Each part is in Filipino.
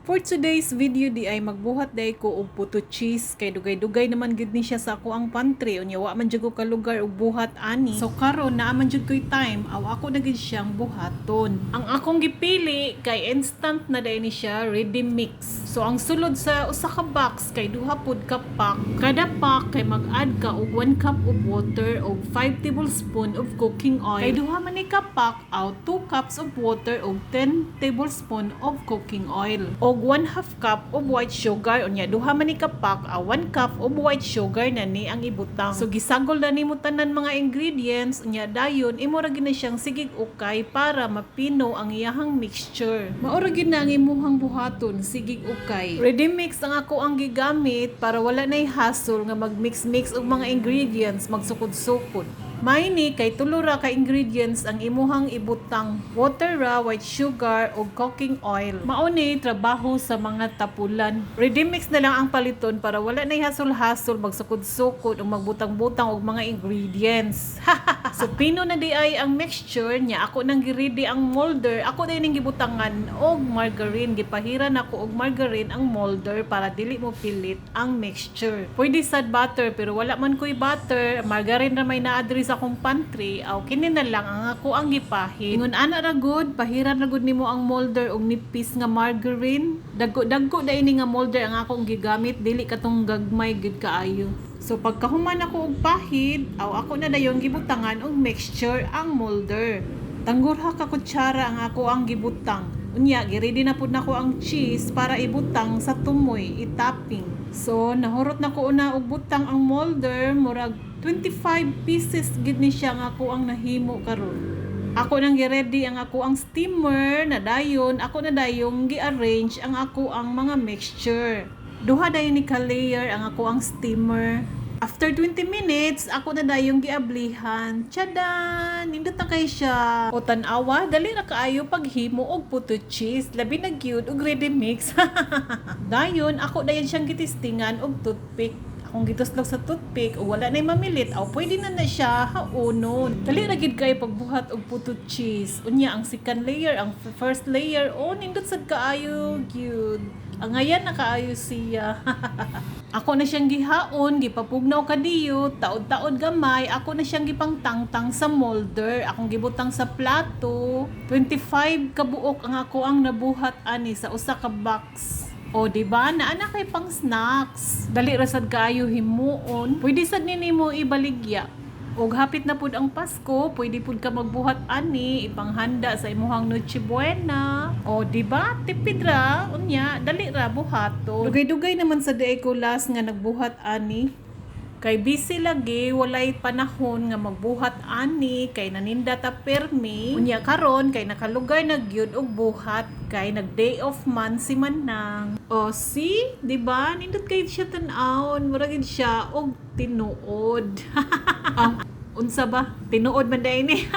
For today's video di ay magbuhat day ko og puto cheese kay dugay-dugay naman gid ni siya sa ako ang pantry unya wa man jud ko ka lugar og buhat ani. So karon naa man jud ko'y time aw ako na gid siyang buhaton. Ang akong gipili kay instant na day ni siya ready mix. So ang sulod sa usa ka box kay duha pud ka pack. Kada pack kay mag-add ka og 1 cup of water og 5 tablespoon of cooking oil. Kay duha man ni ka pack aw 2 cups of water og 10 tablespoon of cooking oil. Og 1/2 cup of white sugar unya duha man ni ka pack 1 cup of white sugar na ni ang ibutang. So gisagol na nimo tanan mga ingredients unya dayon imo ra gid na siyang sigig ukay para mapino ang iyahang mixture. Mao ra gid na ang imuhang buhaton sigig ukay. Ready mix ang ako ang gigamit para wala nay hassle nga mag-mix-mix og mga ingredients magsukod-sukod. May ni kay tulo ra ka ingredients ang imuhang ibutang: water ra, white sugar ug cooking oil. Mao ni trabaho sa mga tapulan. Ready mix na lang ang paliton para wala nay hasol-hasol magsukod-sukod o magbutang-butang og mga ingredients. So pino na di ay ang mixture niya. Ako nang gi-ready ang molder. Ako din ning gibutangan og margarine. Gipahiran ako og margarine ang molder para dili mo pilit ang mixture. Pwede sad butter pero wala man ko'y butter. Margarine na may naadri sa akong pantry. Aw kini na lang ang ako ang gipahid. Ingon ana ra gud, pahiran ra gud nimo ang molder og nipis nga margarine. Dagko da ini nga molder ang akong gigamit, dili katong gagmay gud kaayo. So pagkahuman ako og pahid, aw ako na dayon gibutangan og mixture ang molder. Tanggurha ka kutsara ang ako ang gibutang. Unya gi-ready na pud nako ang cheese para ibutang sa tumoy, i-topping. So nahurot na ko una og butang ang molder, murag 25 pieces gid ni siya nga ako ang nahimo karon. Ako nang gi-ready ang ako ang steamer na dayon, ako na dayong gi-arrange ang ako ang mga mixture. Duha dayon ni ka layer ang ako ang steamer. After 20 minutes, ako na dayong giablihan. Tsadan! Nindot na kay siya. O tanawa, dali na kaayo paghimo og puto cheese. Labi na gyud og ready mix. Dayon, ako dayon siyang gitistingan og toothpick. Akong gituslog sa toothpick o wala na'y mamilit, aw pwede na siya haunon. Dali ra gid kay pagbuhat og puto cheese. Unya ang second layer, ang first layer, nindot sad kaayo gyud. Ang ngayon nakaayo siya. Ako na siyang gihaon, gipapugnaw kadiyo, taod-taod gamay, ako na siyang gipangtangtang sa molder, akong gibutang sa plato. 25 kabuok ang ako ang nabuhat ani sa usa ka box. O diba na anak kay pang snacks. Dali ra sad kaayo himuon. Pwede sad nimo ibaligya. Og hapit na pud ang Pasko, pwede pud ka magbuhat ani ipanghanda sa imuhang Noche Buena. O diba tipid ra unya dali ra buhaton. Dugay-dugay naman sa day ko last nga nagbuhat ani. Kay busy lagi, walay panahon nga magbuhat ani, kay naninda ta permi. Unya karon kay nakalugar na gyud og buhat, kay nag day off man si Manang. O see, di ba? Nindot kay siya tan-awon, mura gid siya og tinuod. Unsa ba? Tinuod man day ni.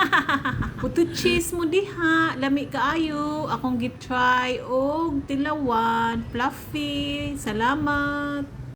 Puto cheese mo diha, lami kaayo. Akong gitry og tilawan, fluffy. Salamat.